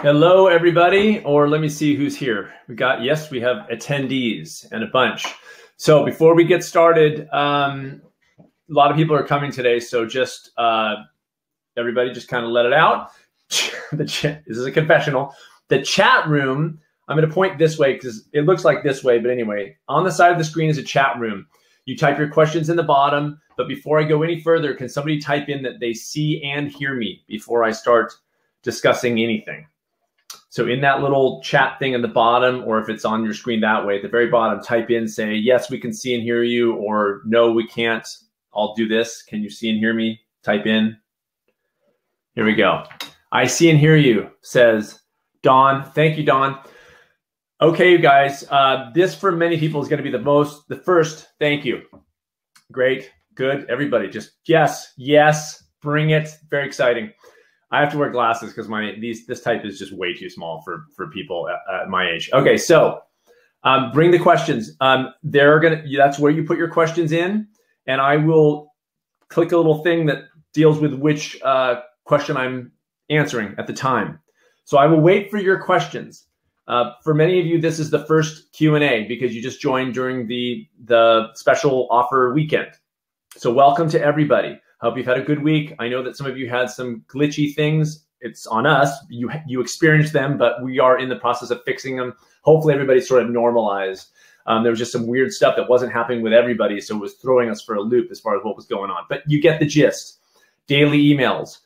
Hello, everybody, or let me see who's here. Yes, we have attendees and a bunch. So before we get started, a lot of people are coming today. So just everybody just kind of let it out. This is a confessional. The chat room, I'm going to point this way because it looks like this way. But anyway, on the side of the screen is a chat room. You type your questions in the bottom. But before I go any further, can somebody type in that they see and hear me before I start discussing anything? So in that little chat thing at the bottom, or if it's on your screen that way, at the very bottom, type in, say, yes, we can see and hear you, or no, we can't. I'll do this. Can you see and hear me? Type in. Here we go. I see and hear you, says Dawn. Thank you, Dawn. Okay, you guys, this for many people is going to be the first. Thank you. Great. Good. Everybody just yes, bring it. Very exciting. I have to wear glasses because this type is just way too small for people at my age. Okay, so bring the questions. That's where you put your questions in, and I will click a little thing that deals with which question I'm answering at the time. So I will wait for your questions. For many of you, this is the first Q&A because you just joined during the special offer weekend. So welcome to everybody. Hope you've had a good week. I know that some of you had some glitchy things. It's on us. You experienced them, but we are in the process of fixing them. Hopefully everybody's sort of normalized. There was just some weird stuff that wasn't happening with everybody, so it was throwing us for a loop as far as what was going on. But you get the gist. Daily emails.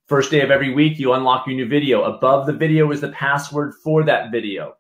First day of every week, you unlock your new video. Above the video is the password for that video.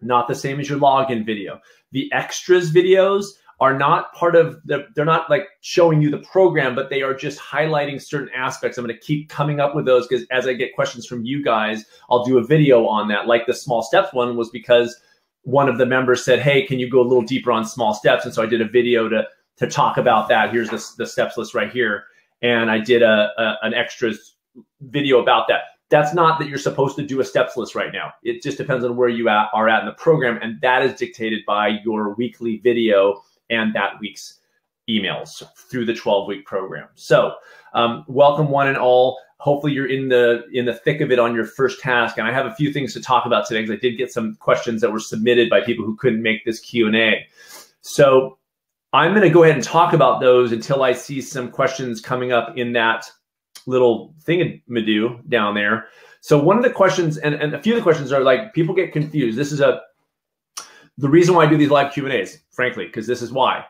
Not the same as your login video. The extras videos are not part of they're not like showing you the program, but they are just highlighting certain aspects. I'm going to keep coming up with those because as I get questions from you guys, I'll do a video on that. Like the small steps one was because one of the members said, hey, can you go a little deeper on small steps? And so I did a video to talk about that. Here's the steps list right here. And I did an extras video about that. That's not that you're supposed to do a steps list right now. It just depends on where you are at in the program. And that is dictated by your weekly video and that week's emails through the 12-week program. So welcome one and all. Hopefully you're in the thick of it on your first task. And I have a few things to talk about today because I did get some questions that were submitted by people who couldn't make this Q&A. So I'm going to go ahead and talk about those until I see some questions coming up in that little thingamadoo down there. So one of the questions, and a few of the questions are like, people get confused. This is the reason why I do these live Q&As, frankly, because this is why.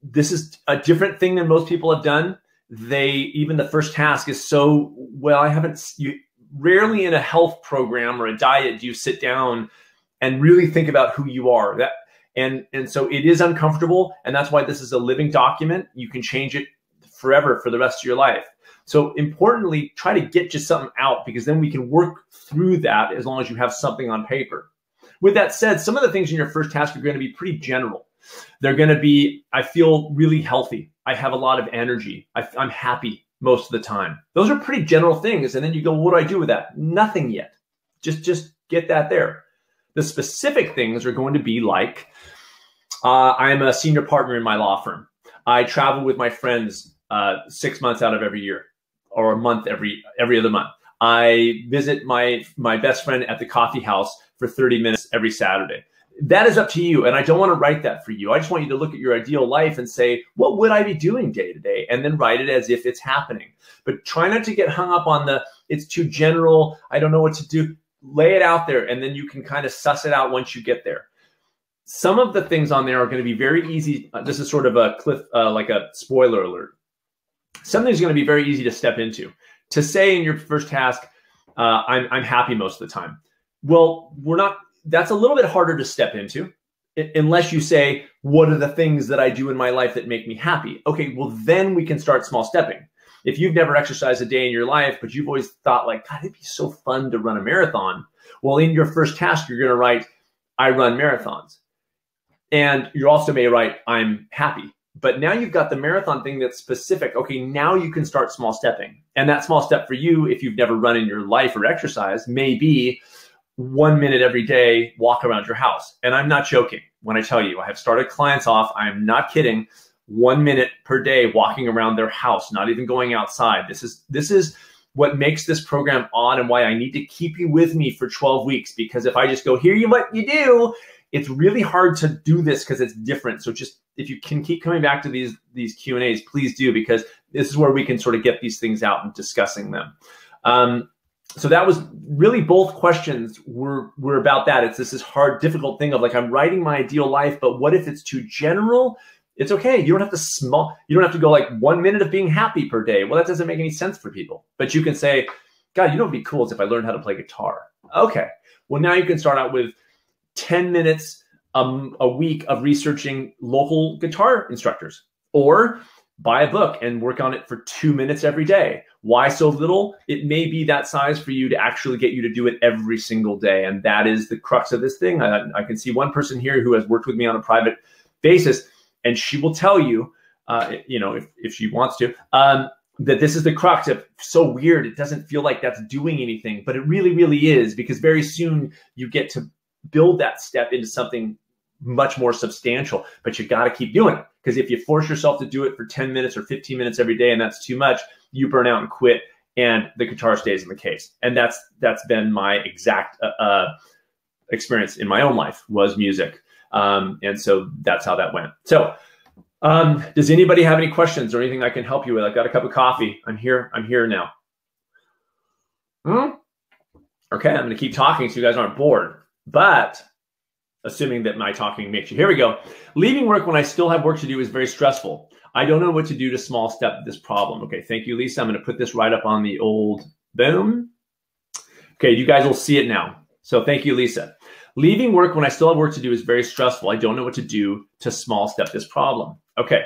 This is a different thing than most people have done. Even the first task is so, well, rarely in a health program or a diet do you sit down and really think about who you are. And so it is uncomfortable, and that's why this is a living document. You can change it forever for the rest of your life. So importantly, try to get just something out because then we can work through that as long as you have something on paper. With that said, some of the things in your first task are going to be pretty general. They're going to be, I feel really healthy. I have a lot of energy. I'm happy most of the time. Those are pretty general things. And then you go, what do I do with that? Nothing yet. Just get that there. The specific things are going to be like, I am a senior partner in my law firm. I travel with my friends 6 months out of every year, or a month every other month. I visit my best friend at the coffee house for 30 minutes every Saturday. That is up to you. And I don't want to write that for you. I just want you to look at your ideal life and say, what would I be doing day to day? And then write it as if it's happening. But try not to get hung up on it's too general. I don't know what to do. Lay it out there. And then you can kind of suss it out once you get there. Some of the things on there are going to be very easy. This is sort of like a spoiler alert. Something's going to be very easy to step into. To say in your first task, I'm happy most of the time. Well, that's a little bit harder to step into unless you say, what are the things that I do in my life that make me happy? Okay, well, then we can start small stepping. If you've never exercised a day in your life, but you've always thought like, God, it'd be so fun to run a marathon. Well, in your first task, you're going to write, I run marathons. And you also may write, I'm happy. But now you've got the marathon thing that's specific. Okay, now you can start small stepping. And that small step for you, if you've never run in your life or exercise, may be 1 minute every day, walk around your house. And I'm not joking when I tell you, I have started clients off, I am not kidding, 1 minute per day walking around their house, not even going outside. This is what makes this program on and why I need to keep you with me for 12 weeks. Because if I just go, here you what you do, it's really hard to do this because it's different. So just if you can keep coming back to these Q&As, please do, because this is where we can sort of get these things out and discussing them. So that was really, both questions were about that. It's this hard, difficult thing of like, I'm writing my ideal life, but what if it's too general? It's okay. You don't have to you don't have to go like 1 minute of being happy per day. Well, that doesn't make any sense for people. But you can say, God, you know what'd be cool is if I learned how to play guitar. Okay. Well, now you can start out with 10 minutes a week of researching local guitar instructors, or buy a book and work on it for 2 minutes every day. Why so little? It may be that size for you to actually get you to do it every single day. And that is the crux of this thing. I can see one person here who has worked with me on a private basis, and she will tell you, if she wants to, that this is the crux of, so weird. It doesn't feel like that's doing anything, but it really, really is, because very soon you get to build that step into something much more substantial, but you got to keep doing it. Because if you force yourself to do it for 10 minutes or 15 minutes every day, and that's too much, you burn out and quit, and the guitar stays in the case. And that's been my exact experience in my own life, was music. And so that's how that went. So does anybody have any questions or anything I can help you with? I've got a cup of coffee. I'm here now. Okay, I'm going to keep talking so you guys aren't bored. But assuming that my talking makes you. Here we go. Leaving work when I still have work to do is very stressful. I don't know what to do to small step this problem. Okay, thank you, Lisa. I'm going to put this right up on the old boom. Okay, you guys will see it now. So thank you, Lisa. Leaving work when I still have work to do is very stressful. I don't know what to do to small step this problem. Okay,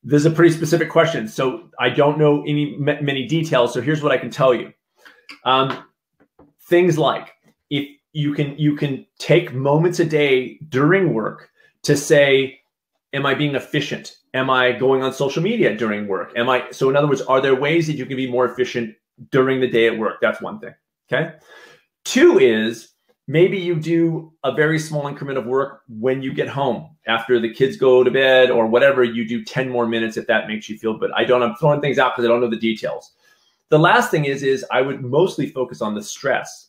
this is a pretty specific question. So I don't know many details. So here's what I can tell you. Things like, if you can take moments a day during work to say, am I being efficient? Am I going on social media during work? So in other words, are there ways that you can be more efficient during the day at work? That's one thing, okay? 2 is, maybe you do a very small increment of work when you get home after the kids go to bed or whatever. You do 10 more minutes if that makes you feel good. I'm throwing things out because I don't know the details. The last thing is I would mostly focus on the stress.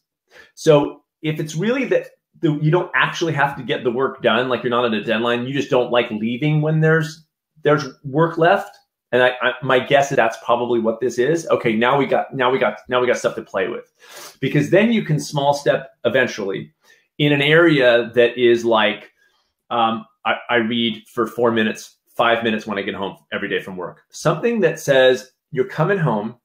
So if it's really that you don't actually have to get the work done, like you're not at a deadline, you just don't like leaving when there's work left. And my guess is that's probably what this is. Okay, now we got stuff to play with, because then you can small step eventually in an area that is like, I read for 4 minutes, 5 minutes when I get home every day from work. Something that says you're coming home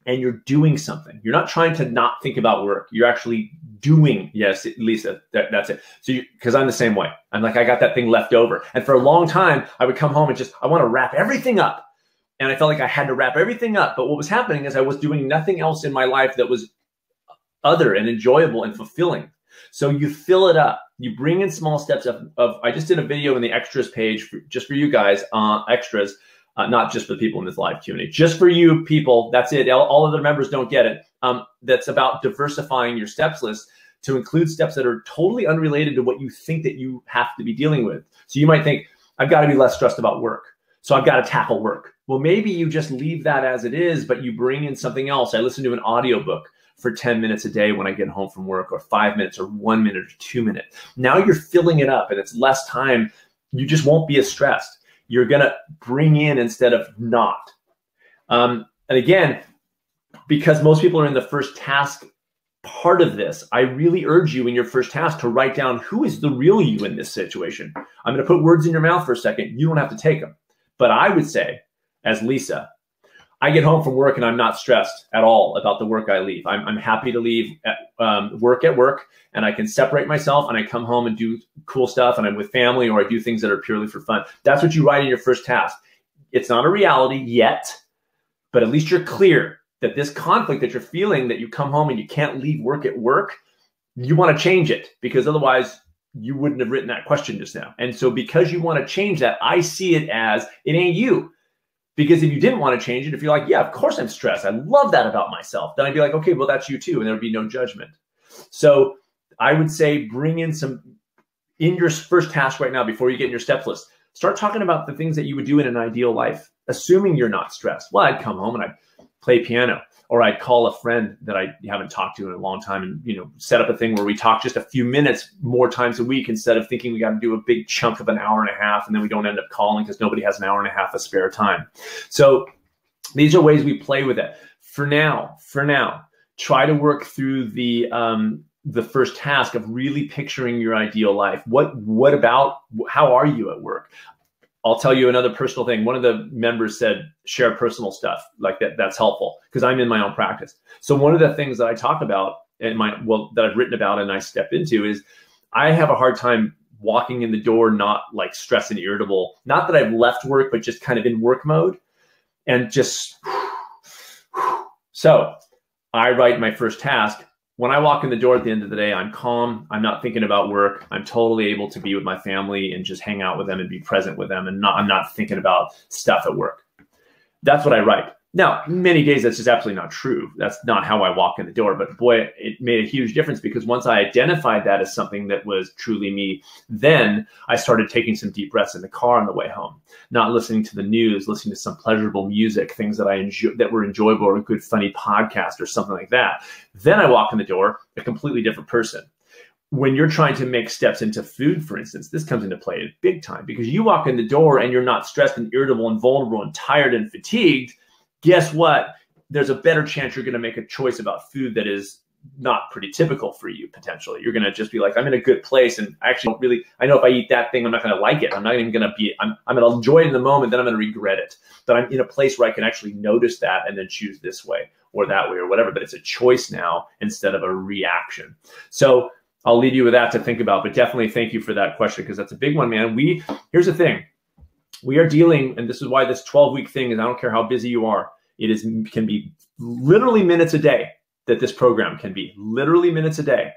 and you're doing something. You're not trying to not think about work. You're actually doing. Yes, Lisa, that's it. So because I'm the same way. I'm like, I got that thing left over. And for a long time, I would come home and I want to wrap everything up. And I felt like I had to wrap everything up. But what was happening is I was doing nothing else in my life that was other and enjoyable and fulfilling. So you fill it up. You bring in small steps of I just did a video in the extras page just for you guys, extras, not just for the people in this live Q&A, just for you people. That's it. All other members don't get it. That's about diversifying your steps list to include steps that are totally unrelated to what you think that you have to be dealing with. So you might think, I've got to be less stressed about work, so I've got to tackle work. Well, maybe you just leave that as it is, but you bring in something else. I listen to an audiobook for 10 minutes a day when I get home from work, or 5 minutes or 1 minute or 2 minutes. Now you're filling it up and it's less time. You just won't be as stressed. You're going to bring in instead of not. And again, because most people are in the first task part of this, I really urge you in your first task to write down, who is the real you in this situation? I'm going to put words in your mouth for a second. You don't have to take them. But I would say, as Lisa, I get home from work and I'm not stressed at all about the work I leave. I'm happy to leave work at work, and I can separate myself, and I come home and do cool stuff, and I'm with family, or I do things that are purely for fun. That's what you write in your first task. It's not a reality yet, but at least you're clear that this conflict that you're feeling, that you come home and you can't leave work at work, you want to change it, because otherwise you wouldn't have written that question just now. And so because you want to change that, I see it as it ain't you. Because if you didn't want to change it, if you're like, yeah, of course I'm stressed, I love that about myself, then I'd be like, okay, well, that's you too. And there would be no judgment. So I would say bring in in your first task right now, before you get in your steps list, start talking about the things that you would do in an ideal life, assuming you're not stressed. Well, I'd come home and I'd play piano. Or I'd call a friend that I haven't talked to in a long time and, you know, set up a thing where we talk just a few minutes more times a week instead of thinking we got to do a big chunk of an hour and a half and then we don't end up calling because nobody has an hour and a half of spare time. So these are ways we play with it. For now, try to work through the first task of really picturing your ideal life. What about, how are you at work? I'll tell you another personal thing. One of the members said, share personal stuff like that. That's helpful because I'm in my own practice. So one of the things that I talk about that I've written about and I step into is I have a hard time walking in the door, not like stressed and irritable. Not that I've left work, but just kind of in work mode and just, so I write my first task. When I walk in the door at the end of the day, I'm calm. I'm not thinking about work. I'm totally able to be with my family and just hang out with them and be present with them. And I'm not thinking about stuff at work. That's what I write. Now, many days that's just absolutely not true. That's not how I walk in the door. But boy, it made a huge difference because once I identified that as something that was truly me, then I started taking some deep breaths in the car on the way home, not listening to the news, listening to some pleasurable music, things that I enjoy, that were enjoyable, or a good funny podcast or something like that. Then I walk in the door a completely different person. When you're trying to make steps into food, for instance, this comes into play big time because you walk in the door and you're not stressed and irritable and vulnerable and tired and fatigued. Guess what? There's a better chance you're going to make a choice about food that is not pretty typical for you, potentially. You're going to just be like, I'm in a good place. And I actually don't really, I know if I eat that thing, I'm not going to like it. I'm not even going to be, I'm going to enjoy it in the moment, then I'm going to regret it. But I'm in a place where I can actually notice that and then choose this way or that way or whatever. But it's a choice now instead of a reaction. So I'll leave you with that to think about. But definitely thank you for that question because that's a big one, man. Here's the thing. We are dealing, and this is why this 12-week thing is, I don't care how busy you are, can be literally minutes a day that this program can be, literally minutes a day.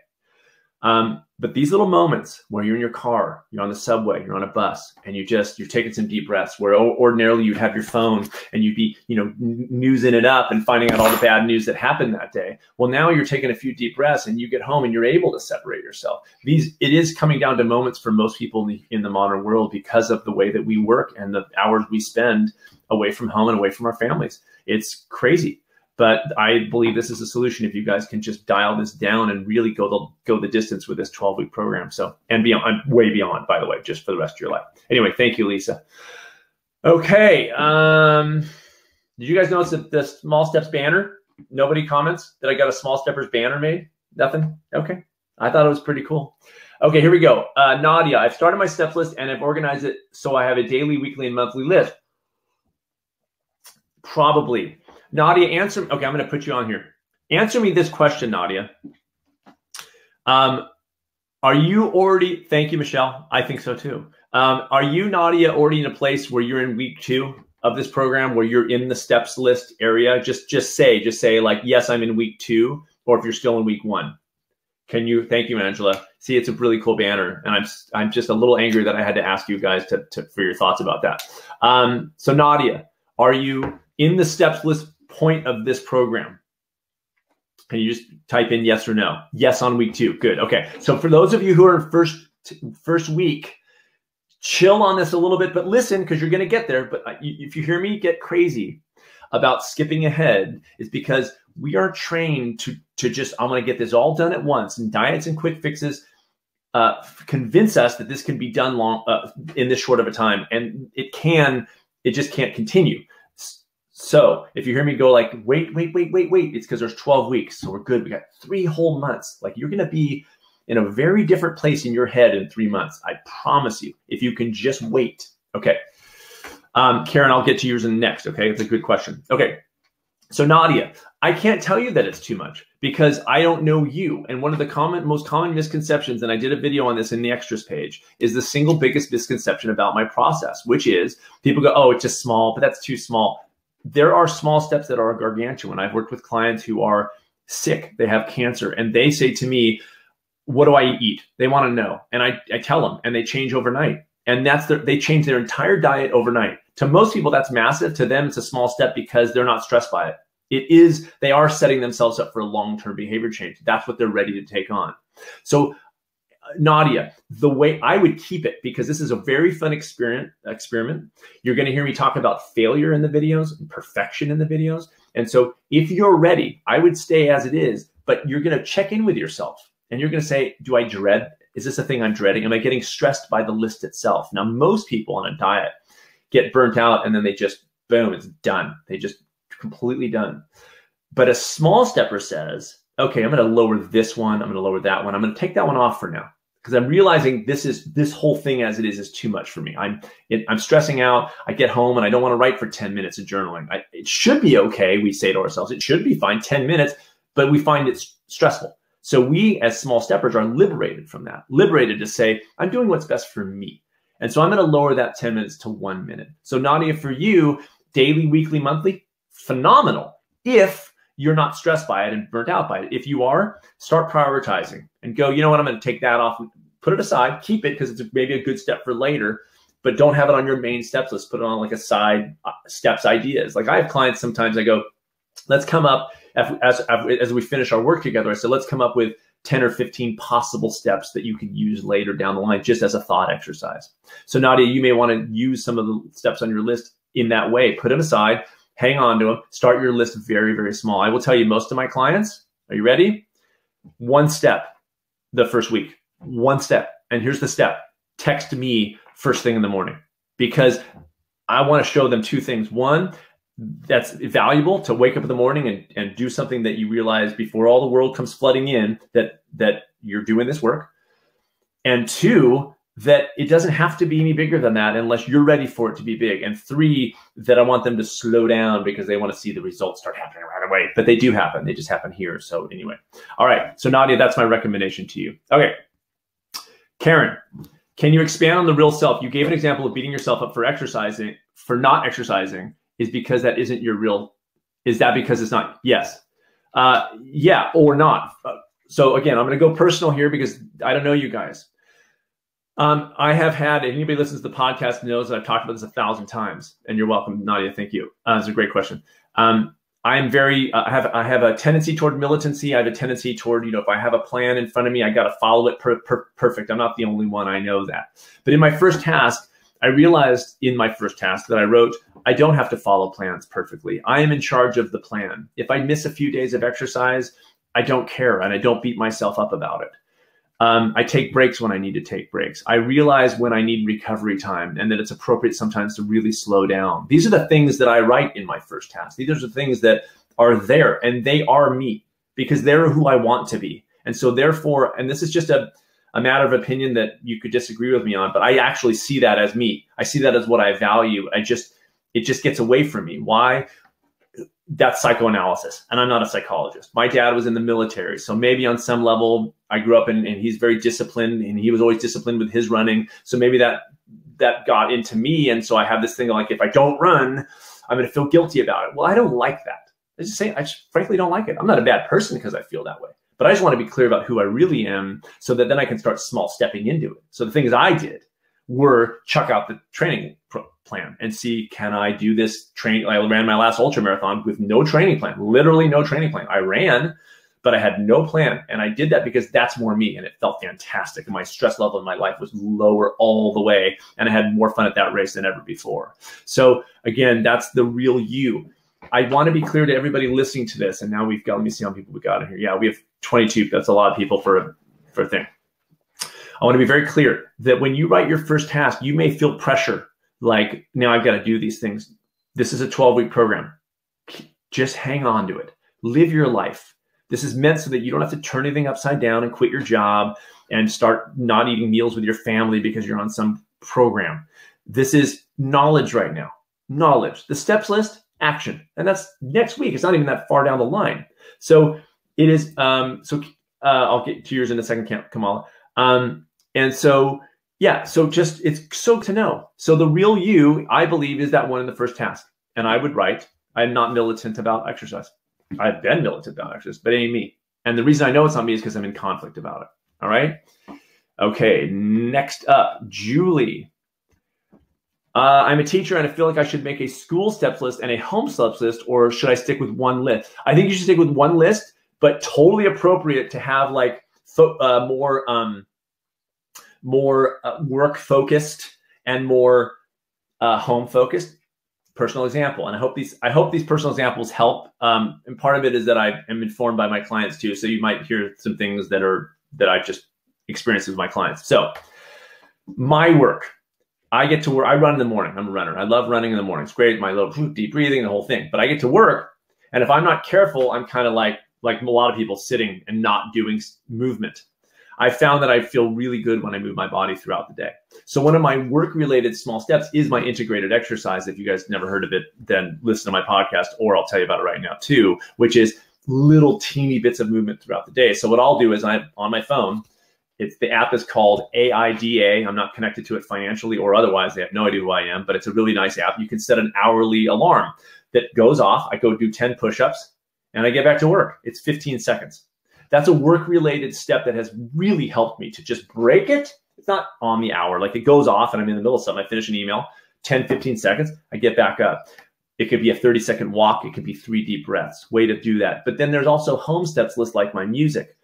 But these little moments where you're in your car, you're on the subway, you're on a bus, and you're taking some deep breaths where ordinarily you'd have your phone and you'd be, newsing it up and finding out all the bad news that happened that day. Well, now you're taking a few deep breaths and you get home and you're able to separate yourself. It is coming down to moments for most people in the modern world because of the way that we work and the hours we spend away from home and away from our families. It's crazy. But I believe this is a solution if you guys can just dial this down and really go the distance with this 12-week program. So, and beyond, way beyond, by the way, just for the rest of your life. Anyway, thank you, Lisa. Okay. Did you guys notice that the Small Steps banner? Nobody comments that I got a Small Steppers banner made? Nothing? Okay. I thought it was pretty cool. Okay, here we go. Nadia, I've started my steps list and I've organized it so I have a daily, weekly, and monthly list. Probably. Nadia, answer. Okay, I'm going to put you on here. Answer me this question, Nadia. Are you already? Thank you, Michelle. I think so too. Are you, Nadia, already in a place where you're in week 2 of this program, where you're in the steps list area? Just say like, yes, I'm in week 2, or if you're still in week 1. Can you? Thank you, Angela. See, it's a really cool banner, and I'm just a little angry that I had to ask you guys for your thoughts about that. So Nadia, are you in the steps list point of this program? Can you just type in yes or no? Yes on week 2. Good. Okay. So for those of you who are first week, chill on this a little bit, but listen, because you're going to get there. But if you hear me get crazy about skipping ahead, it's because we are trained to just, I'm going to get this all done at once. And diets and quick fixes convince us that this can be done in this short of a time. And it just can't continue. So if you hear me go like, wait, it's because there's 12 weeks. So we're good. We got 3 whole months. Like, you're going to be in a very different place in your head in 3 months. I promise you, if you can just wait. Okay. Karen, I'll get to yours in next. Okay. It's a good question. Okay. So Nadia, I can't tell you that it's too much because I don't know you. And one of the most common misconceptions, and I did a video on this in the extras page, is the single biggest misconception about my process, which is people go, oh, it's just small, but that's too small. There are small steps that are gargantuan. I've worked with clients who are sick, they have cancer, and they say to me, what do I eat? They want to know. And I tell them, and they change overnight. And they change their entire diet overnight. To most people, that's massive. To them, it's a small step because they're not stressed by it. They are setting themselves up for a long-term behavior change. That's what they're ready to take on. So Nadia, the way I would keep it, because this is a very fun experiment. You're going to hear me talk about failure in the videos and perfection in the videos. And so if you're ready, I would stay as it is, but you're going to check in with yourself and you're going to say, do I dread? Is this a thing I'm dreading? Am I getting stressed by the list itself? Now, most people on a diet get burnt out and then they just, boom, it's done. They just completely done. But a small stepper says, okay, I'm going to lower this one. I'm going to lower that one. I'm going to take that one off for now because I'm realizing this whole thing as it is too much for me. I'm stressing out. I get home and I don't want to write for 10 minutes of journaling. It should be okay, we say to ourselves. It should be fine, 10 minutes, but we find it stressful. So we as small steppers are liberated from that, liberated to say, I'm doing what's best for me. And so I'm going to lower that 10 minutes to 1 minute. So Nadia, for you, daily, weekly, monthly, phenomenal. If you're not stressed by it and burnt out by it. If you are, start prioritizing and go, you know what, I'm going to take that off, put it aside, keep it because it's maybe a good step for later, but don't have it on your main steps list. Put it on like a side steps ideas. Like I have clients, sometimes I go, let's come up, as we finish our work together, I said, let's come up with 10 or 15 possible steps that you can use later down the line, just as a thought exercise. So Nadia, you may want to use some of the steps on your list in that way. Put them aside, hang on to them, start your list very, very small. I will tell you, most of my clients, are you ready? 1 step the first week, 1 step. And here's the step. Text me first thing in the morning because I want to show them 2 things. One, that's valuable to wake up in the morning and do something that you realize before all the world comes flooding in that you're doing this work. And 2, that it doesn't have to be any bigger than that unless you're ready for it to be big. And 3, that I want them to slow down because they want to see the results start happening right away. But they do happen. They just happen here. So anyway. All right. So Nadia, that's my recommendation to you. Okay. Karen, can you expand on the real self? You gave an example of beating yourself up for exercising, for not exercising. Is because that isn't your real, is that because it's not? Yes. Yeah, or not. So again, I'm going to go personal here because I don't know you guys. I have had, anybody listens to the podcast knows that I've talked about this 1,000 times, and you're welcome, Nadia. Thank you. It's a great question. I'm very, I have a tendency toward militancy. I have a tendency toward, if I have a plan in front of me, I got to follow it perfect. I'm not the only one. I know that. But in my first task, I realized in my first task that I wrote, I don't have to follow plans perfectly. I am in charge of the plan. If I miss a few days of exercise, I don't care and I don't beat myself up about it. I take breaks when I need to take breaks. I realize when I need recovery time and that it's appropriate sometimes to really slow down. These are the things that I write in my first task. These are the things that are there and they are me because they're who I want to be. And so therefore, and this is just a matter of opinion that you could disagree with me on, but I actually see that as me. I see that as what I value. It just gets away from me. Why? That's psychoanalysis, and I'm not a psychologist. My dad was in the military, so maybe on some level, I grew up and he's very disciplined, and he was always disciplined with his running. So maybe that got into me, and so I have this thing like, if I don't run, I'm going to feel guilty about it. Well, I don't like that. I just frankly don't like it. I'm not a bad person because I feel that way, but I just want to be clear about who I really am, so that then I can start small stepping into it. So the things I did were chuck out the training plan and see, can I do this training? I ran my last ultra marathon with no training plan, literally no training plan. I ran, but I had no plan. And I did that because that's more me. And it felt fantastic. And my stress level in my life was lower all the way. And I had more fun at that race than ever before. So again, that's the real you. I want to be clear to everybody listening to this. And now we've got, let me see how many people we got in here. Yeah, we have 22. That's a lot of people for a thing. I want to be very clear that when you write your first task, you may feel pressure. Like, now I've got to do these things. This is a 12-week program. Just hang on to it. Live your life. This is meant so that you don't have to turn anything upside down and quit your job and start not eating meals with your family because you're on some program. This is knowledge right now. Knowledge. The steps list, action. And that's next week. It's not even that far down the line. So it is, I'll get to yours in a second, Kamala. And so, yeah, so just, it's so to know. So the real you, I believe, is that one in the first task. And I would write, I'm not militant about exercise. I've been militant about exercise, but it ain't me. And the reason I know it's not me is because I'm in conflict about it. All right. Okay. Next up, Julie. I'm a teacher and I feel like I should make a school steps list and a home steps list, or should I stick with one list? I think you should stick with one list, but totally appropriate to have like more work focused and more home focused. personal example. And I hope these personal examples help. And part of it is that I am informed by my clients too. So you might hear some things that I just experienced with my clients. So my work, I get to work. I run in the morning. I'm a runner. I love running in the morning. It's great. My little deep breathing, the whole thing. But I get to work, and if I'm not careful, I'm kind of like a lot of people, sitting and not doing movement. I found that I feel really good when I move my body throughout the day. So one of my work-related small steps is my integrated exercise. If you guys never heard of it, then listen to my podcast, or I'll tell you about it right now too, which is little teeny bits of movement throughout the day. So what I'll do is on my phone, the app is called AIDA. I'm not connected to it financially or otherwise. They have no idea who I am, but it's a really nice app. You can set an hourly alarm that goes off. I go do 10 push-ups and I get back to work. It's 15 seconds. That's a work-related step that has really helped me to just break it. It's not on the hour. Like, it goes off and I'm in the middle of something. I finish an email, 10, 15 seconds, I get back up. It could be a 30-second walk. It could be 3 deep breaths. Way to do that. But then there's also home steps list, like my music.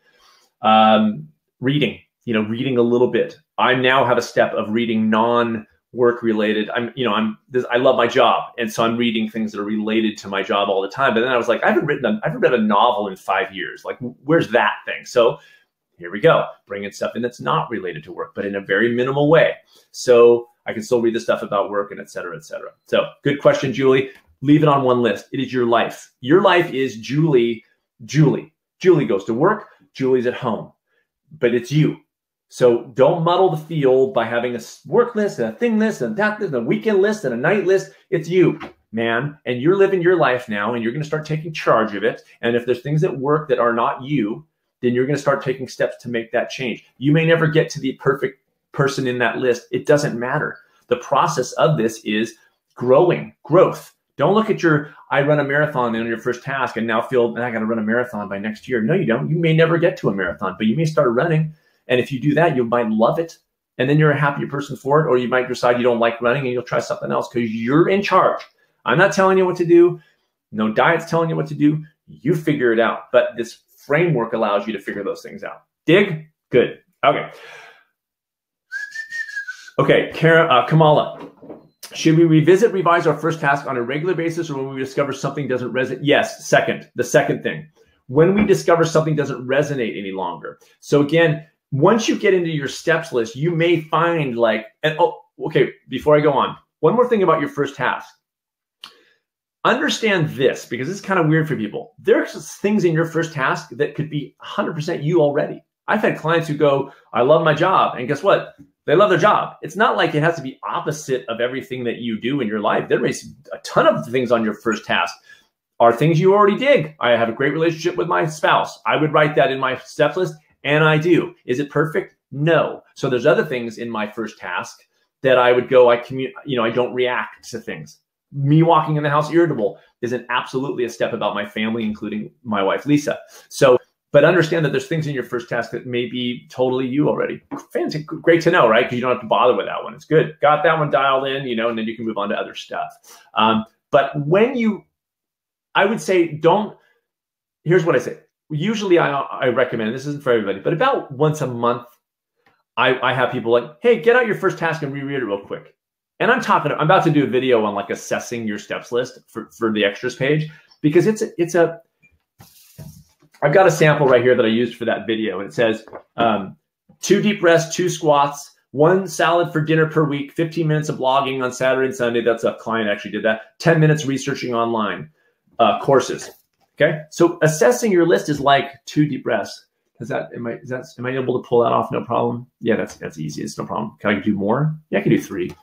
Reading, reading a little bit. I now have a step of reading non-work related. I love my job. And so I'm reading things that are related to my job all the time. But then I was like, I haven't read a novel in 5 years. Like, where's that thing? So here we go. Bringing stuff in that's not related to work, but in a very minimal way. So I can still read the stuff about work and et cetera, et cetera. So good question, Julie. Leave it on one list. It is your life. Your life is Julie. Julie goes to work. Julie's at home. But it's you. So don't muddle the field by having a work list and a thing list and that list and a weekend list and a night list. It's you, man. And you're living your life now, and you're going to start taking charge of it. And if there's things at work that are not you, then you're going to start taking steps to make that change. You may never get to the perfect person in that list. It doesn't matter. The process of this is growth. Don't look at I run a marathon on your first task and now feel, I got to run a marathon by next year. No, you don't. You may never get to a marathon, but you may start running. And if you do that, you might love it. And then you're a happier person for it. Or you might decide you don't like running and you'll try something else, because you're in charge. I'm not telling you what to do. No diet's telling you what to do. You figure it out. But this framework allows you to figure those things out. Dig? Good. Okay. Okay, Kamala. Should we revise our first task on a regular basis, or when we discover something doesn't resonate? Yes, the second thing. When we discover something doesn't resonate any longer. So again, once you get into your steps list, you may find before I go on, one more thing about your first task. Understand this, because it's kind of weird for people. There's things in your first task that could be 100% you already. I've had clients who go, I love my job. And guess what? They love their job. It's not like it has to be opposite of everything that you do in your life. There may be a ton of things on your first task are things you already dig. I have a great relationship with my spouse. I would write that in my steps list, and I do. Is it perfect? No. So there's other things in my first task that I would go, I don't react to things. Me walking in the house irritable is absolutely a step about my family, including my wife, Lisa. So, but understand that there's things in your first task that may be totally you already. Fancy, great to know, right? Because you don't have to bother with that one. It's good. Got that one dialed in, and then you can move on to other stuff. But I would say here's what I say. Usually I recommend, this isn't for everybody, but about once a month, I have people like, hey, get out your first task and reread it real quick. And I'm about to do a video on like assessing your steps list for the extras page, because I've got a sample right here that I used for that video. And it says 2 deep breaths, 2 squats, 1 salad for dinner per week, 15 minutes of blogging on Saturday and Sunday. That's a client actually did that. 10 minutes researching online courses. Okay. So assessing your list is like 2 deep breaths. Am I able to pull that off? No problem. Yeah, that's easy. It's no problem. Can I do more? Yeah, I can do 3.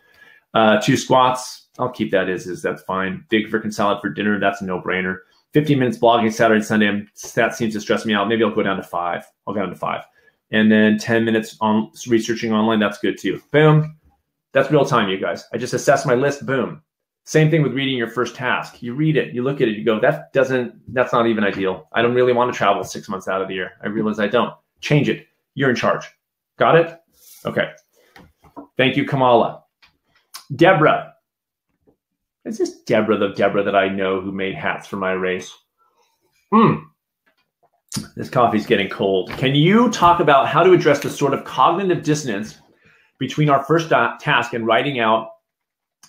2 squats. I'll keep that as that's fine. Big freaking salad for dinner. That's a no brainer. 15 minutes blogging Saturday and Sunday. That seems to stress me out. Maybe I'll go down to 5. I'll go down to 5. And then 10 minutes on researching online. That's good too. Boom. That's real time, you guys. I just assess my list. Boom. Same thing with reading your first task. You read it, you look at it, you go, that's not even ideal. I don't really want to travel 6 months out of the year. I realize I don't. Change it. You're in charge. Got it? Okay. Thank you, Kamala. Deborah. Is this Deborah, the Deborah that I know who made hats for my race? This coffee's getting cold. Can you talk about how to address the sort of cognitive dissonance between our first task and writing out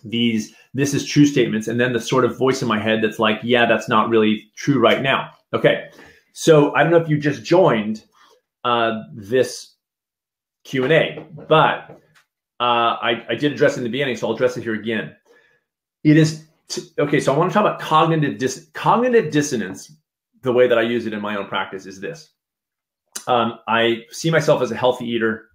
this is true statements, and then the sort of voice in my head that's like, yeah, that's not really true right now. Okay, so I don't know if you just joined this Q&A, but I did address it in the beginning, so I'll address it here again. It is okay. So I want to talk about cognitive dissonance. The way that I use it in my own practice is this. I see myself as a healthy eater.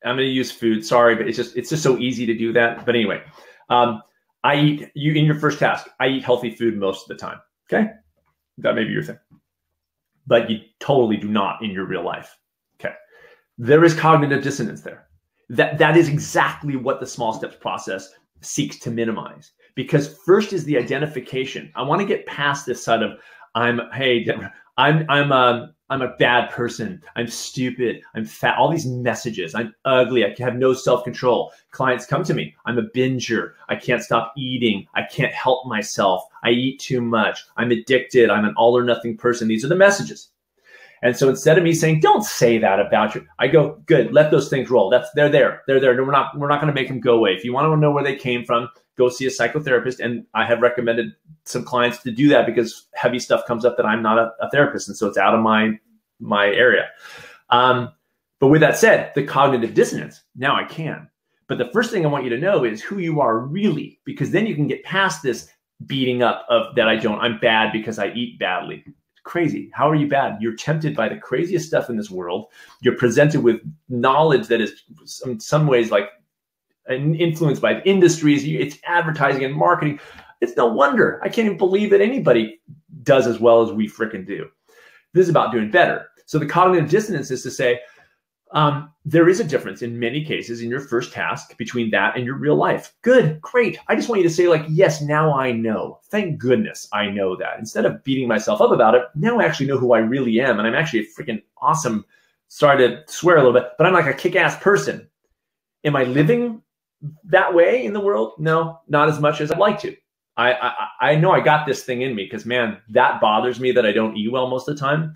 I'm going to use food. Sorry, but it's just so easy to do that. But anyway, I eat in your first task. I eat healthy food most of the time. Okay, that may be your thing, but you totally do not in your real life. Okay, there is cognitive dissonance there. That is exactly what the small steps process seeks to minimize. Because first is the identification. I want to get past this side of I'm a bad person. I'm stupid. I'm fat. All these messages. I'm ugly. I have no self-control. Clients come to me. I'm a binger. I can't stop eating. I can't help myself. I eat too much. I'm addicted. I'm an all or nothing person. These are the messages. And so instead of me saying, don't say that about you, I go, good, let those things roll. They're there. They're there. We're not going to make them go away. If you want to know where they came from, go see a psychotherapist. And I have recommended some clients to do that because heavy stuff comes up that I'm not a therapist. And so it's out of my area. But with that said, the cognitive dissonance, now I can. But the first thing I want you to know is who you are really, because then you can get past this beating up of that I'm bad because I eat badly. Crazy. How are you bad? You're tempted by the craziest stuff in this world. You're presented with knowledge that is in some ways like influenced by industries. It's advertising and marketing. It's no wonder. I can't even believe that anybody does as well as we frickin' do. This is about doing better. So the cognitive dissonance is to say, there is a difference in many cases in your first task between that and your real life. Good, great. I just want you to say like, yes, now I know. Thank goodness I know that. Instead of beating myself up about it, now I actually know who I really am. And I'm actually a freaking awesome, sorry to swear a little bit, but I'm like a kick-ass person. Am I living that way in the world? No, not as much as I'd like to. I know I got this thing in me because, man, that bothers me that I don't eat well most of the time.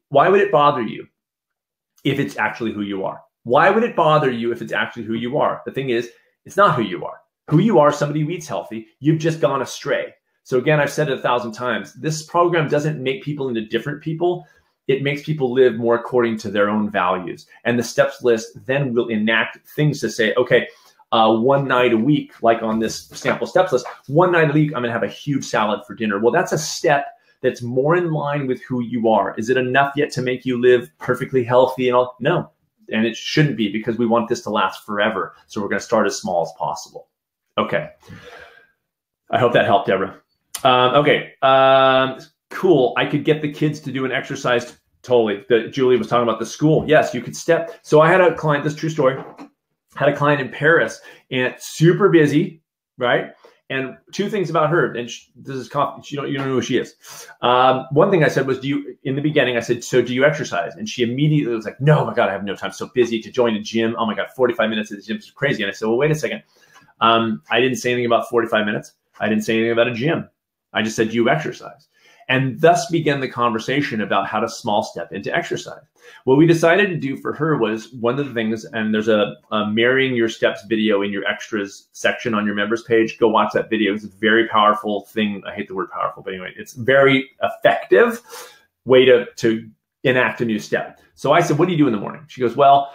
Why would it bother you if it's actually who you are? Why would it bother you if it's actually who you are? The thing is, it's not who you are. Who you are, somebody who eats healthy, you've just gone astray. So again, I've said it 1,000 times. This program doesn't make people into different people. It makes people live more according to their own values. And the steps list then will enact things to say, okay, one night a week, like on this sample steps list, one night a week, I'm going to have a huge salad for dinner. Well, that's a step that's more in line with who you are. Is it enough yet to make you live perfectly healthy and all? No, and it shouldn't be because we want this to last forever. So we're going to start as small as possible. Okay. I hope that helped, Deborah. Okay. Cool. I could get the kids to do an exercise. Totally. Julie was talking about the school. Yes, you could step. So I had a client, this is a true story, had a client in Paris and super busy, right? And two things about her, and this is you don't know who she is. One thing I said was, in the beginning, I said, so do you exercise? And she immediately was like, no, my God, I have no time. So busy to join a gym. Oh my God, 45 minutes at the gym is crazy. And I said, well, wait a second. I didn't say anything about 45 minutes. I didn't say anything about a gym. I just said, you exercise. And thus began the conversation about how to small step into exercise. What we decided to do for her was one of the things, and there's a marrying your steps video in your extras section on your members page. Go watch that video. It's a very powerful thing. I hate the word powerful, but anyway, it's very effective way to enact a new step. So I said, what do you do in the morning? She goes, well,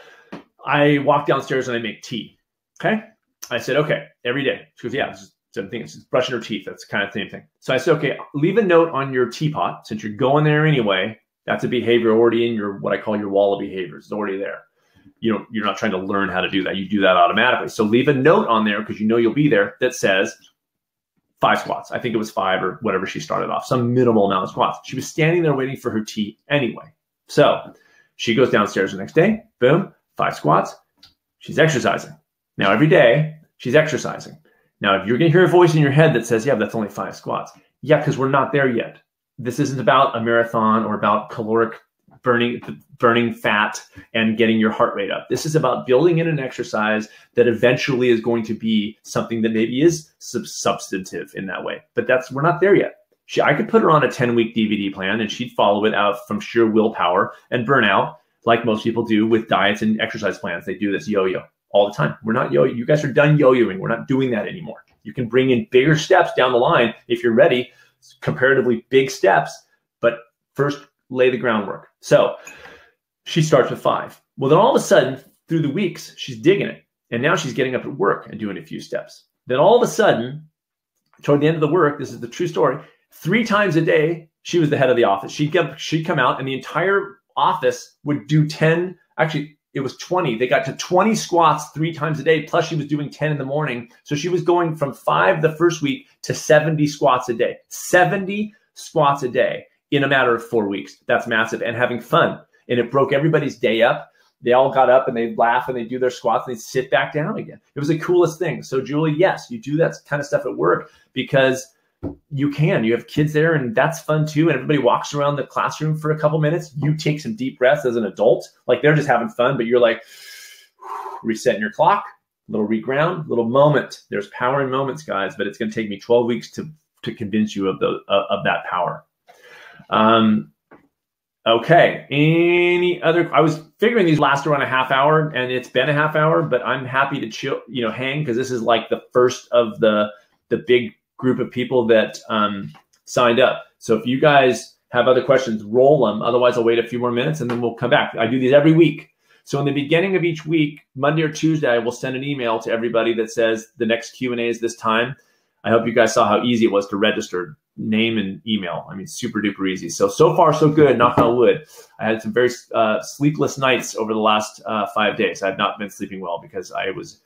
I walk downstairs and I make tea. Okay. I said, okay, every day. She goes, yeah, it's same thing. It's brushing her teeth. That's kind of the same thing. So I said, okay, leave a note on your teapot. Since you're going there anyway, that's a behavior already in your, what I call your wall of behaviors. It's already there. You're not trying to learn how to do that. You do that automatically. So leave a note on there because you know you'll be there that says 5 squats. I think it was 5 or whatever she started off, some minimal amount of squats. She was standing there waiting for her tea anyway. So she goes downstairs the next day, boom, 5 squats. She's exercising. Now every day she's exercising. Now, if you're going to hear a voice in your head that says, yeah, but that's only 5 squats. Yeah, because we're not there yet. This isn't about a marathon or about caloric burning fat and getting your heart rate up. This is about building in an exercise that eventually is going to be something that maybe is substantive in that way. But we're not there yet. I could put her on a 10-week DVD plan and she'd follow it out from sheer willpower and burnout, like most people do with diets and exercise plans. They do this yo-yo all the time. We're not yo-yo. You guys are done yo-yoing. We're not doing that anymore. You can bring in bigger steps down the line if you're ready, comparatively big steps, but first lay the groundwork. So she starts with 5. Well, then all of a sudden through the weeks, she's digging it. And now she's getting up at work and doing a few steps. Then all of a sudden, toward the end of the work, this is the true story, 3 times a day, she was the head of the office. She'd come out and the entire office would do 10, actually it was 20. They got to 20 squats 3 times a day, plus she was doing 10 in the morning. So she was going from 5 the first week to 70 squats a day. 70 squats a day in a matter of 4 weeks. That's massive, and having fun. And it broke everybody's day up. They all got up and they'd laugh and they'd do their squats and they'd sit back down again. It was the coolest thing. So Julie, yes, you do that kind of stuff at work because you have kids there and that's fun too. And everybody walks around the classroom for a couple minutes. You take some deep breaths as an adult, like they're just having fun, but you're like resetting your clock, little reground, little moment. There's power in moments, guys, but it's going to take me 12 weeks to convince you of that power. Okay. Any other? I was figuring these last around a half hour, and it's been a half hour, but I'm happy to chill, hang, because this is like the first of the big group of people that signed up. So if you guys have other questions, roll them. Otherwise, I'll wait a few more minutes and then we'll come back. I do these every week. So in the beginning of each week, Monday or Tuesday, I will send an email to everybody that says the next Q&A is this time. I hope you guys saw how easy it was to register, name and email. I mean, super duper easy. So far so good, knock on wood. I had some very sleepless nights over the last 5 days. I've not been sleeping well because I was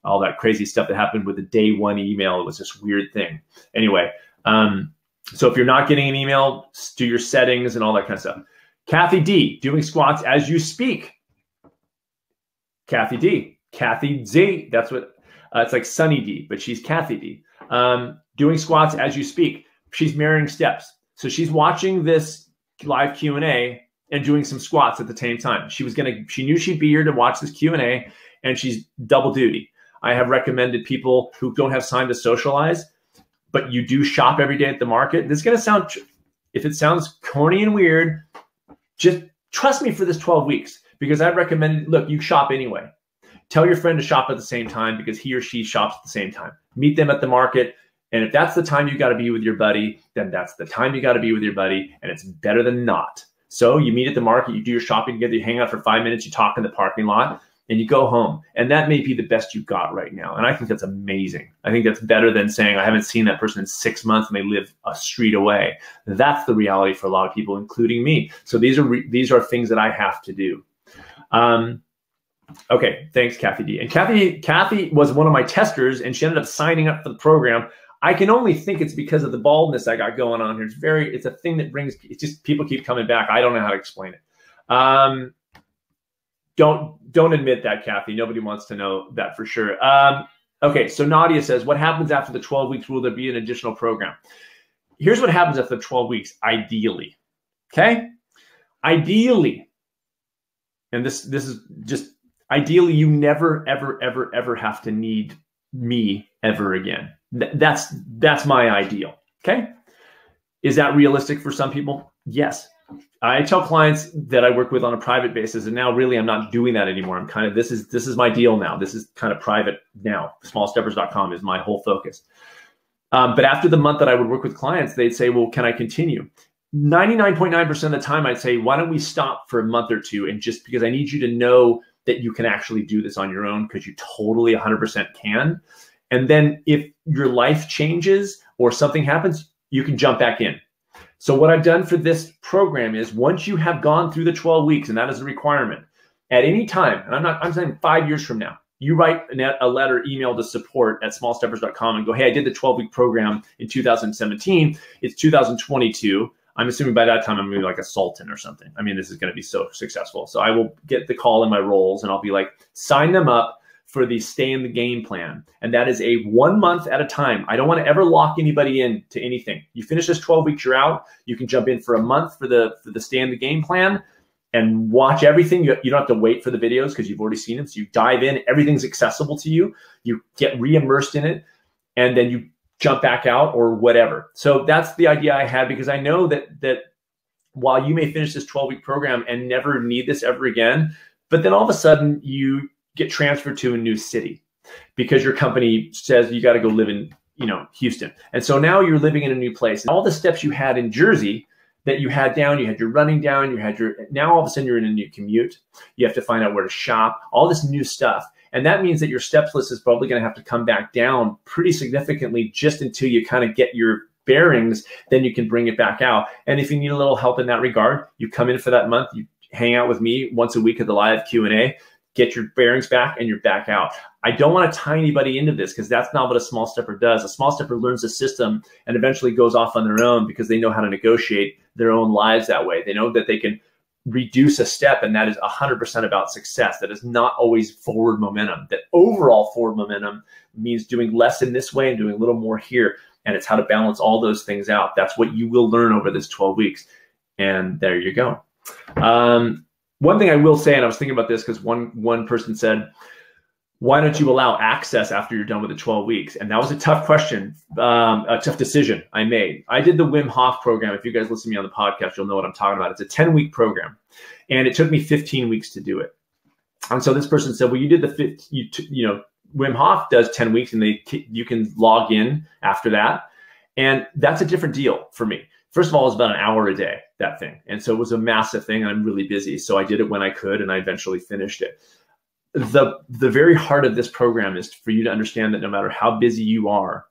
all that crazy stuff that happened with the day 1 email. It was this weird thing. Anyway, so if you're not getting an email, do your settings and all that kind of stuff. Kathy D, doing squats as you speak. Kathy D. Kathy Z, that's what, it's like Sunny D, but she's Kathy D. Doing squats as you speak. She's mirroring steps. So she's watching this live Q&A and doing some squats at the same time. She knew she'd be here to watch this Q&A, and she's double duty. I have recommended people who don't have time to socialize, but you do shop every day at the market. This is going to sound, if it sounds corny and weird, just trust me for this 12 weeks, because I've recommended, look, you shop anyway. Tell your friend to shop at the same time because he or she shops at the same time. Meet them at the market. And if that's the time you got to be with your buddy, then that's the time you got to be with your buddy. And it's better than not. So you meet at the market, you do your shopping together, you hang out for 5 minutes, you talk in the parking lot, and you go home. And that may be the best you've got right now. And I think that's amazing. I think that's better than saying, I haven't seen that person in 6 months and they live a street away. That's the reality for a lot of people, including me. So these are things that I have to do. Okay, thanks, Kathy D. And Kathy was one of my testers, and she ended up signing up for the program. I can only think it's because of the baldness I got going on here. It's a thing that it's just people keep coming back. I don't know how to explain it. Don't admit that, Kathy. Nobody wants to know that for sure. Okay, so Nadia says, what happens after the 12 weeks? Will there be an additional program? Here's what happens after the 12 weeks, ideally. Okay? Ideally, and this is just ideally, you never, ever, ever, ever have to need me ever again. That's my ideal. Okay. Is that realistic for some people? Yes. I tell clients that I work with on a private basis, and now really I'm not doing that anymore. I'm kind of, this is my deal now. This is kind of private now. Smallsteppers.com is my whole focus. But after the month that I would work with clients, they'd say, well, can I continue? 99.9% of the time I'd say, why don't we stop for a month or two? And just because I need you to know that you can actually do this on your own, because you totally 100% can. And then if your life changes or something happens, you can jump back in. So what I've done for this program is once you have gone through the 12 weeks, and that is a requirement, at any time, and I'm saying 5 years from now, you write a letter, email to support@smallsteppers.com and go, hey, I did the 12-week program in 2017. It's 2022. I'm assuming by that time I'm going to be like a sultan or something. I mean, this is going to be so successful. So I will get the call in my roles and I'll be like, sign them up for the stay in the game plan. And that is a 1 month at a time. I don't want to ever lock anybody into anything. You finish this 12 weeks, you're out. You can jump in for a month for the stay in the game plan and watch everything. You don't have to wait for the videos because you've already seen them. So you dive in, everything's accessible to you. You get re-immersed in it, and then you jump back out or whatever. So that's the idea I had, because I know that while you may finish this 12-week program and never need this ever again, but then all of a sudden you get transferred to a new city because your company says you got to go live in Houston. And so now you're living in a new place. And all the steps you had in Jersey that you had down, you had your running down, now all of a sudden you're in a new commute. You have to find out where to shop, all this new stuff. And that means that your steps list is probably going to have to come back down pretty significantly just until you kind of get your bearings, then you can bring it back out. And if you need a little help in that regard, you come in for that month, you hang out with me once a week at the live Q&A, get your bearings back, and you're back out. I don't want to tie anybody into this because that's not what a small stepper does. A small stepper learns the system and eventually goes off on their own because they know how to negotiate their own lives that way. They know that they can reduce a step, and that is 100% about success. That is not always forward momentum. That overall forward momentum means doing less in this way and doing a little more here. And it's how to balance all those things out. That's what you will learn over this 12 weeks. And there you go. One thing I will say, and I was thinking about this because one person said, why don't you allow access after you're done with the 12 weeks? And that was a tough question, a tough decision I made. I did the Wim Hof program. If you guys listen to me on the podcast, you'll know what I'm talking about. It's a 10-week program. And it took me 15 weeks to do it. And so this person said, well, you did the Wim Hof does 10 weeks and you can log in after that. And that's a different deal for me. First of all, it's about an hour a day, that thing. And so it was a massive thing. And I'm really busy. So I did it when I could, and I eventually finished it. The very heart of this program is for you to understand that no matter how busy you are,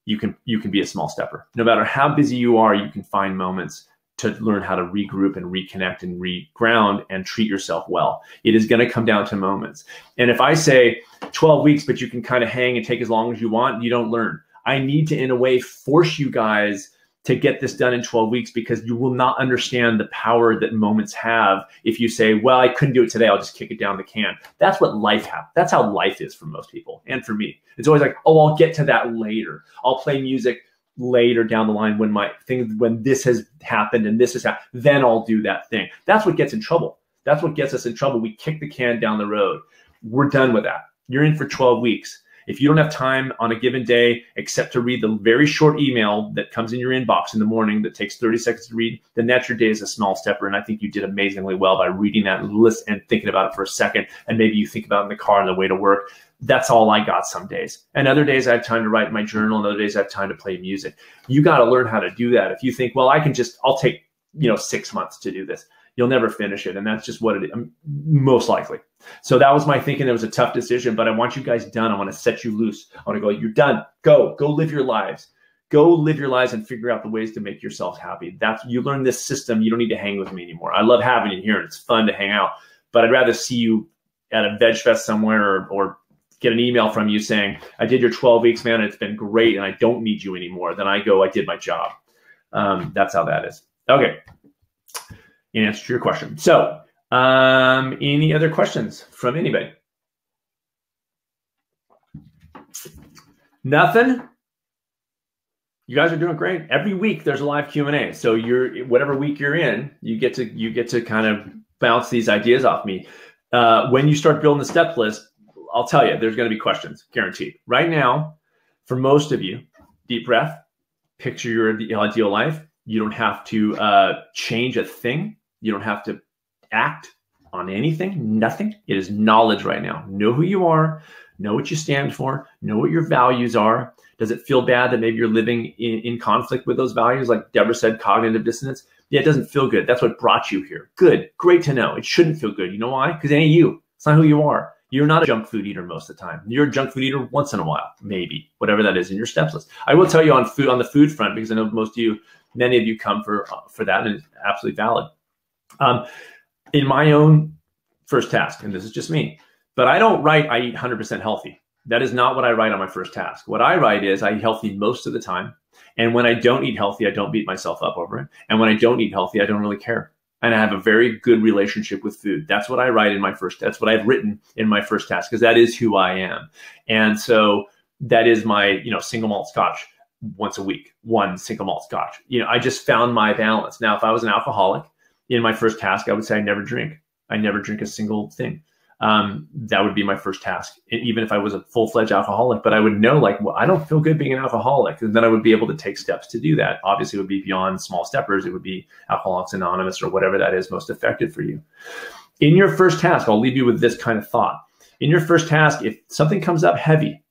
you can be a small stepper. No matter how busy you are, you can find moments to learn how to regroup and reconnect and reground and treat yourself well. It is going to come down to moments. And if I say 12 weeks, but you can kind of hang and take as long as you want, you don't learn. I need to, in a way, force you guys to get this done in 12 weeks because you will not understand the power that moments have if you say, well, I couldn't do it today, I'll just kick it down the can. That's what life happens. That's how life is for most people. And for me, it's always like, oh, I'll get to that later. I'll play music later down the line when this has happened and this has happened, then I'll do that thing. That's what gets in trouble. That's what gets us in trouble. We kick the can down the road. We're done with that. You're in for 12 weeks. If you don't have time on a given day, except to read the very short email that comes in your inbox in the morning that takes 30 seconds to read, then that's your day as a small stepper. And I think you did amazingly well by reading that list and thinking about it for a second. And maybe you think about it in the car on the way to work. That's all I got some days. And other days I have time to write in my journal, and other days I have time to play music. You got to learn how to do that. If you think, well, I'll take 6 months to do this, you'll never finish it. And that's just what it is, most likely. So that was my thinking. It was a tough decision, but I want you guys done. I want to set you loose. I want to go, you're done. Go live your lives. Go live your lives and figure out the ways to make yourself happy. You learn this system. You don't need to hang with me anymore. I love having you here and it's fun to hang out, but I'd rather see you at a veg fest somewhere or get an email from you saying, I did your 12 weeks, man. It's been great. And I don't need you anymore. Then I go, I did my job. That's how that is. Okay. In answer to your question. So any other questions from anybody? Nothing? You guys are doing great. Every week there's a live Q&A. So whatever week you're in, you get to kind of bounce these ideas off me. When you start building the step list, I'll tell you, there's going to be questions, guaranteed. Right now, for most of you, deep breath, picture your ideal life. You don't have to change a thing. You don't have to act on anything, nothing. It is knowledge right now. Know who you are, know what you stand for, know what your values are. Does it feel bad that maybe you're living in conflict with those values? Like Deborah said, cognitive dissonance. Yeah, it doesn't feel good. That's what brought you here. Good, great to know. It shouldn't feel good. You know why? Because it ain't you. It's not who you are. You're not a junk food eater most of the time. You're a junk food eater once in a while, maybe, whatever that is in your steps list. I will tell you on the food front, because I know many of you come for that, and it's absolutely valid. In my own first task, and this is just me, but I don't write, I eat 100% healthy. That is not what I write on my first task. What I write is I eat healthy most of the time. And when I don't eat healthy, I don't beat myself up over it. And when I don't eat healthy, I don't really care. And I have a very good relationship with food. That's what I write in my that's what I've written in my first task, because that is who I am. And so that is my, single malt scotch once a week, one single malt scotch. I just found my balance. Now, if I was an alcoholic in my first task, I would say I never drink. I never drink a single thing. That would be my first task, even if I was a full-fledged alcoholic. But I would know, I don't feel good being an alcoholic. And then I would be able to take steps to do that. Obviously, it would be beyond small steppers. It would be Alcoholics Anonymous or whatever that is most effective for you. In your first task, I'll leave you with this kind of thought. In your first task, if something comes up heavy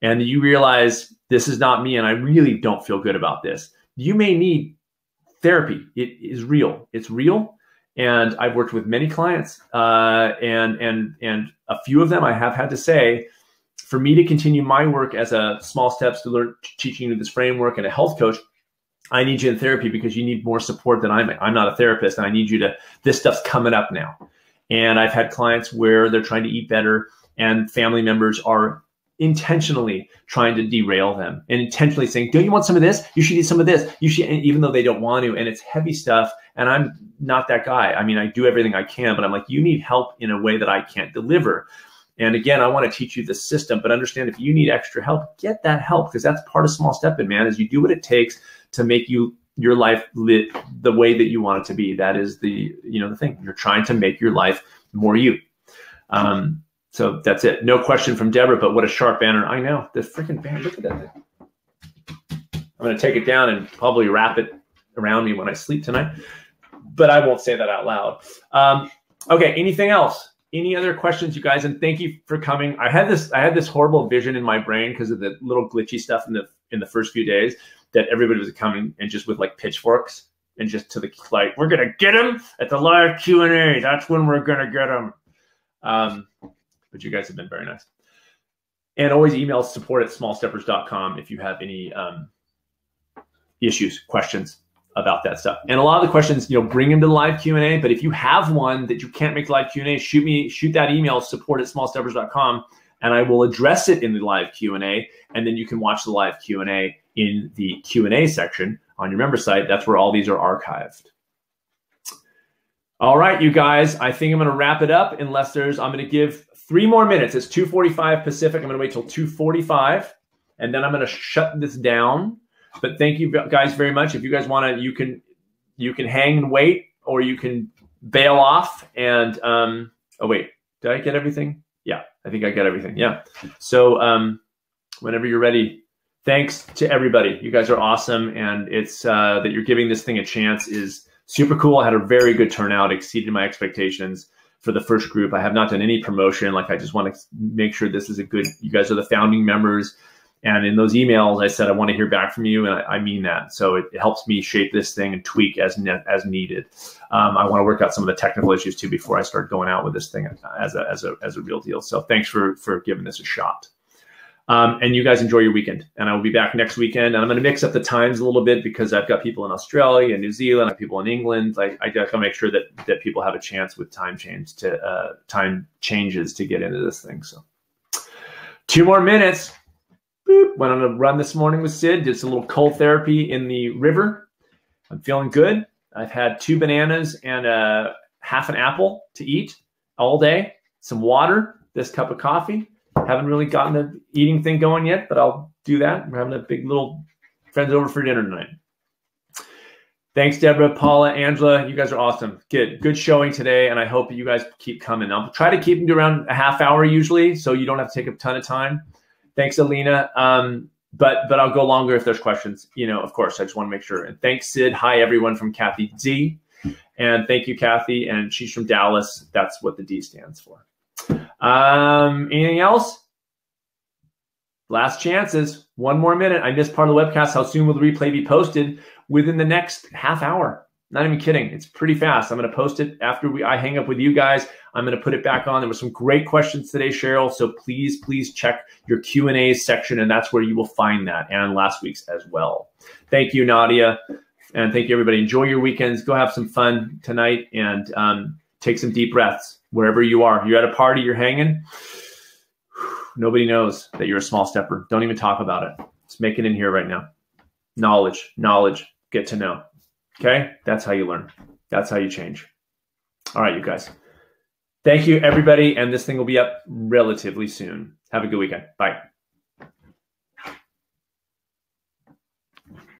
and you realize this is not me and I really don't feel good about this, you may need therapy. It is real. It's real. And I've worked with many clients, and a few of them I have had to say, for me to continue my work as a Small Steps to Learn, teaching you this framework and a health coach, I need you in therapy because you need more support than I'm not a therapist, and I need you to, this stuff's coming up now. And I've had clients where they're trying to eat better and family members are intentionally trying to derail them and intentionally saying, don't you want some of this? You should eat some of this. You should, even though they don't want to, and it's heavy stuff. And I'm not that guy. I mean, I do everything I can, but I'm like, you need help in a way that I can't deliver. And again, I want to teach you the system, but understand if you need extra help, get that help, because that's part of Small Stepping, man, is you do what it takes to make your life lit the way that you want it to be. That is the thing. You're trying to make your life more you. So that's it. No question from Deborah, but what a sharp banner. I know, the freaking banner, look at that thing. I'm going to take it down and probably wrap it around me when I sleep tonight, but I won't say that out loud. Okay, anything else? Any other questions, you guys? And thank you for coming. I had this horrible vision in my brain because of the little glitchy stuff in the first few days, that everybody was coming and just with like pitchforks and just to the, like, we're going to get them at the live Q&A. That's when we're going to get them. But you guys have been very nice. And always email support@smallsteppers.com if you have any issues, questions about that stuff. And a lot of the questions, bring them to the live Q&A. But if you have one that you can't make live Q&A, shoot that email, support@smallsteppers.com, and I will address it in the live Q&A. And then you can watch the live Q&A in the Q&A section on your member site. That's where all these are archived. All right, you guys, I think I'm going to wrap it up I'm going to give 3 more minutes. It's 2:45 Pacific. I'm going to wait till 2:45, and then I'm going to shut this down. But thank you guys very much. If you guys want to, you can hang and wait, or you can bail off. And oh wait, did I get everything? Yeah, I think I got everything. Yeah. So whenever you're ready, thanks to everybody. You guys are awesome, and it's that you're giving this thing a chance is super cool. I had a very good turnout, exceeded my expectations for the first group. I have not done any promotion. Like, I just want to make sure this is you guys are the founding members. And in those emails, I said, I want to hear back from you. And I mean that. So it helps me shape this thing and tweak as needed. I want to work out some of the technical issues too before I start going out with this thing as a real deal. So thanks for giving this a shot. And you guys enjoy your weekend. And I will be back next weekend. And I'm going to mix up the times a little bit because I've got people in Australia and New Zealand, I have people in England. I got to make sure that people have a chance with time changes to get into this thing. So 2 more minutes. Boop. Went on a run this morning with Sid. Did some little cold therapy in the river. I'm feeling good. I've had 2 bananas and half an apple to eat all day. Some water, this cup of coffee. Haven't really gotten the eating thing going yet, but I'll do that. We're having a big little friends over for dinner tonight. Thanks, Deborah, Paula, Angela. You guys are awesome. Good showing today, and I hope you guys keep coming. I'll try to keep them to around a half hour usually, so you don't have to take a ton of time. Thanks, Alina. But I'll go longer if there's questions. Of course, I just want to make sure. And thanks, Sid. Hi, everyone from Kathy Z. And thank you, Kathy. And she's from Dallas. That's what the D stands for. Anything else? Last chances. 1 more minute. I missed part of the webcast. How soon will the replay be posted? Within the next half hour. Not even kidding. It's pretty fast. I'm going to post it after I hang up with you guys. I'm going to put it back on. There were some great questions today, Cheryl. So please check your Q&A section, and that's where you will find that, and last week's as well. Thank you, Nadia. And thank you, everybody. Enjoy your weekends. Go have some fun tonight, and take some deep breaths wherever you are. You're at a party, you're hanging. Nobody knows that you're a small stepper. Don't even talk about it. Just make it in here right now. Knowledge, get to know. Okay? That's how you learn. That's how you change. All right, you guys. Thank you, everybody. And this thing will be up relatively soon. Have a good weekend. Bye.